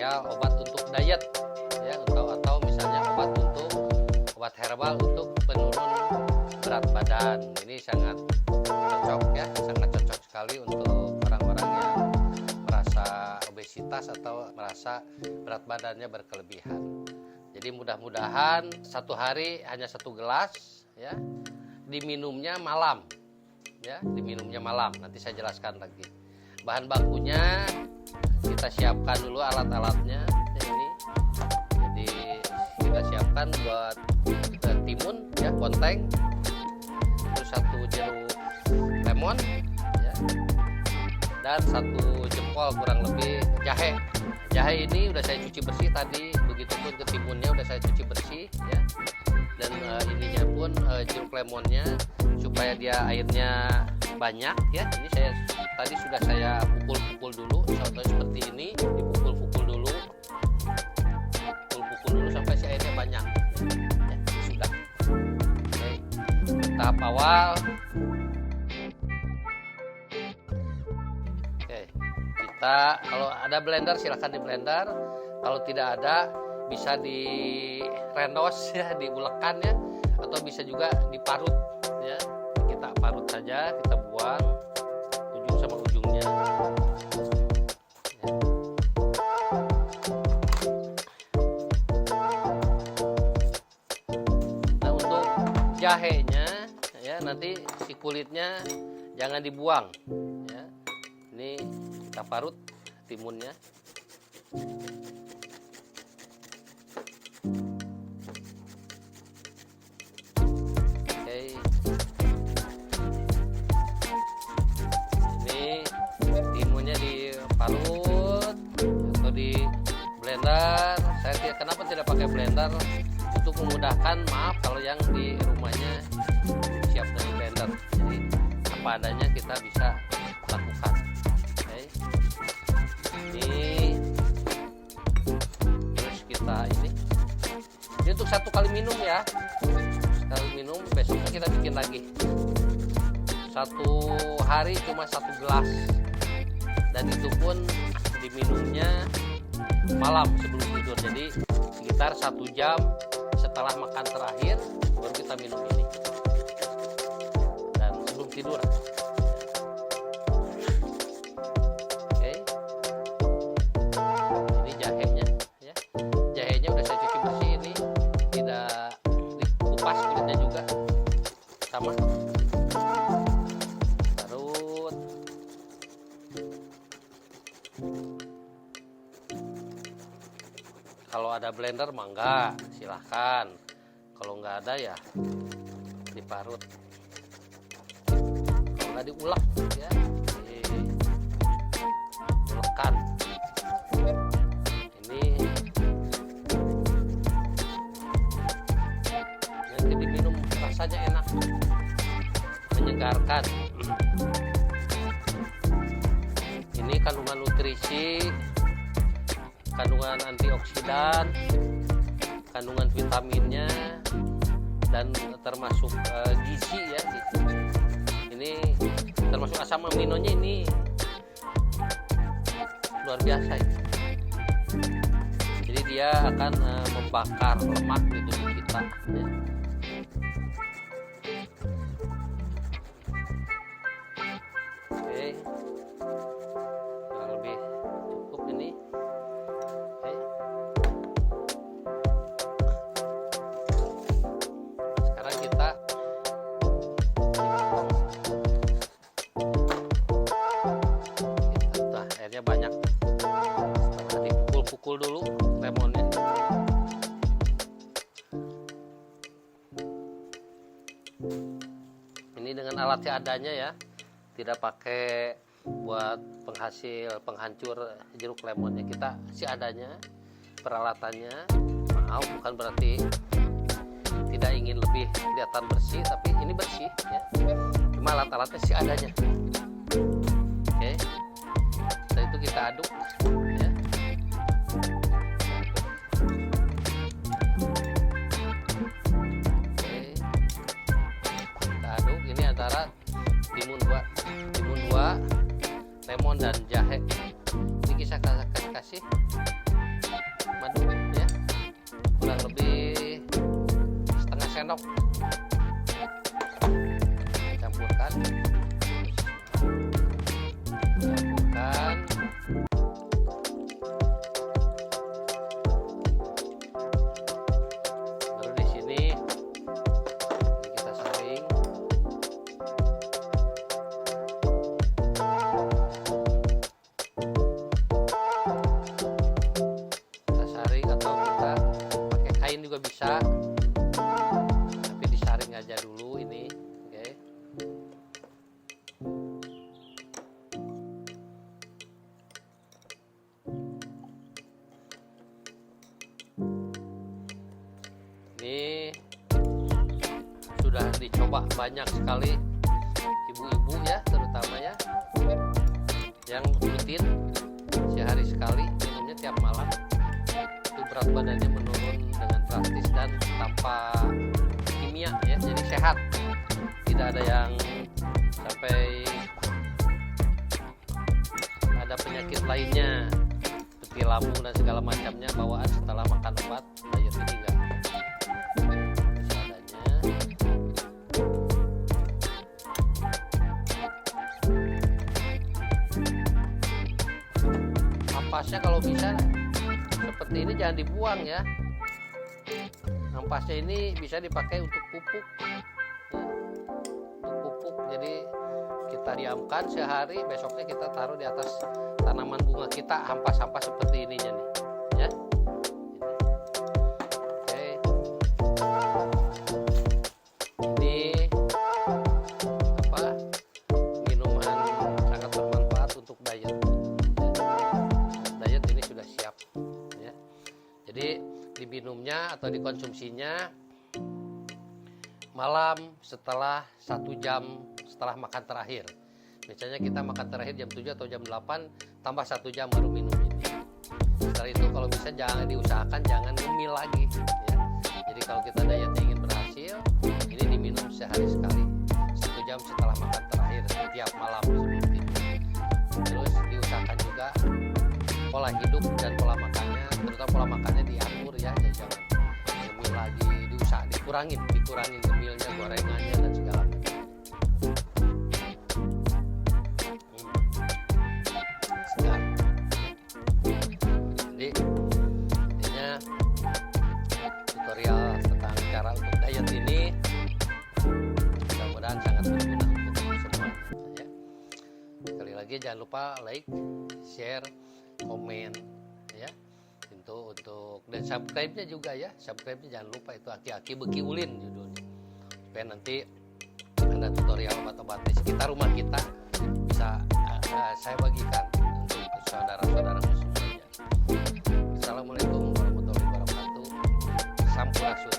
kayak obat untuk diet ya, atau misalnya obat herbal untuk penurun berat badan. Ini sangat cocok ya, sangat cocok sekali untuk orang-orang yang merasa obesitas atau merasa berat badannya berkelebihan. Jadi mudah-mudahan satu hari hanya 1 gelas ya, diminumnya malam ya, diminumnya malam. Nanti saya jelaskan lagi. Bahan bakunya kita siapkan dulu, alat-alatnya ini. Jadi kita siapkan buat timun ya, konteng, terus 1 jeruk lemon ya, dan 1 jempol kurang lebih jahe. Jahe ini udah saya cuci bersih tadi, begitupun ketimunnya udah saya cuci bersih ya. Dan ininya pun jeruk lemonnya supaya dia airnya banyak ya. Ini tadi sudah saya pukul-pukul dulu, contohnya seperti ini, dipukul-pukul dulu sampai si airnya banyak ya, sudah. Oke. Tahap awal. Oke. Kita kalau ada blender silahkan di blender, kalau tidak ada bisa di rendos ya, diulekan ya, atau bisa juga diparut ya. Kita parut saja, kita buang ujung sama ujungnya ya. Nah, untuk jahenya ya, nanti si kulitnya jangan dibuang ya. Ini kita parut timunnya. Parut atau di blender. Kenapa tidak pakai blender? Untuk memudahkan, maaf kalau yang di rumahnya siap dari blender. Jadi apa adanya kita bisa lakukan. Oke. Ini terus kita ini untuk 1 kali minum ya. Sekali minum, besoknya kita bikin lagi. 1 hari cuma 1 gelas. Dan itu pun diminumnya malam sebelum tidur. Jadi sekitar 1 jam setelah makan terakhir baru kita minum ini. Dan sebelum tidur. Oke. Ini jahenya ya. Jahenya udah saya cuci bersih, ini tidak dikupas kulitnya juga. Sama. Kalau ada blender mangga silahkan, kalau nggak ada ya diparut, kalau nggak diulek ya, diulekan. Ini nanti diminum rasanya enak, menyegarkan. Ini kandungan nutrisi, kandungan antioksidan, kandungan vitaminnya, dan termasuk gizi ya gitu. Ini termasuk asam aminonya, ini luar biasa ya. Jadi dia akan membakar lemak di tubuh kita ya. Oke, kurang lebih cukup ini. Banyak, dipukul-pukul dulu lemonnya. Ini dengan alat seadanya ya, tidak pakai buat penghancur jeruk lemonnya, kita seadanya peralatannya. Maaf, bukan berarti tidak ingin lebih kelihatan bersih, tapi ini bersih ya, cuma alat-alatnya seadanya. Oke. Itu kita aduk ya. Oke. Kita aduk ini antara timun 2, lemon dan jahe. Ini kita kasih madu ya, kurang lebih setengah sendok. Campurkan, baru di sini kita saring. Atau kita pakai kain juga bisa, tapi disaring aja dulu ini. Oke. Ini sudah dicoba banyak sekali ibu-ibu ya, terutama ya yang rutin sehari sekali minumnya tiap malam. Berat badannya menurun dengan drastis dan tanpa kimia ya, jadi sehat, tidak ada yang sampai ada penyakit lainnya seperti lambung dan segala macamnya bawaan setelah makan obat diet ini enggak. Seadanya. Ampasnya kalau bisa seperti ini jangan dibuang ya. Ampasnya ini bisa dipakai untuk pupuk ya. Untuk pupuk, jadi kita diamkan sehari, besoknya kita taruh di atas tanaman bunga kita, ampas-ampas seperti ininya nih ya. Oke, ini apa, minuman sangat bermanfaat untuk diet. Diet ini sudah siap. Jadi diminumnya atau dikonsumsinya malam setelah 1 jam setelah makan terakhir. Misalnya kita makan terakhir jam 7 atau jam 8, tambah 1 jam baru minum ini. Setelah itu kalau bisa jangan diusahakan jangan ngemil lagi ya. Jadi kalau kita dietnya ingin berhasil, ini diminum sehari sekali 1 jam setelah makan terakhir setiap malam seperti itu. Terus diusahakan juga pola hidup dan pola makannya, terutama pola makannya diatur ya, jangan ngemil lagi, dikurangin ngemilnya, gorengannya dan segala macam. Segar. Jadi intinya tutorial tentang cara untuk diet ini mudah-mudahan sangat berguna untuk semua ya. Sekali lagi jangan lupa like, share, komen ya, untuk dan subscribe-nya juga ya. Subscribe-nya jangan lupa, itu aki-aki beki ulin judulnya, supaya nanti ada tutorial obat-obat di sekitar rumah kita bisa saya bagikan untuk saudara-saudara semuanya. Assalamualaikum warahmatullahi wabarakatuh. Sampurasun.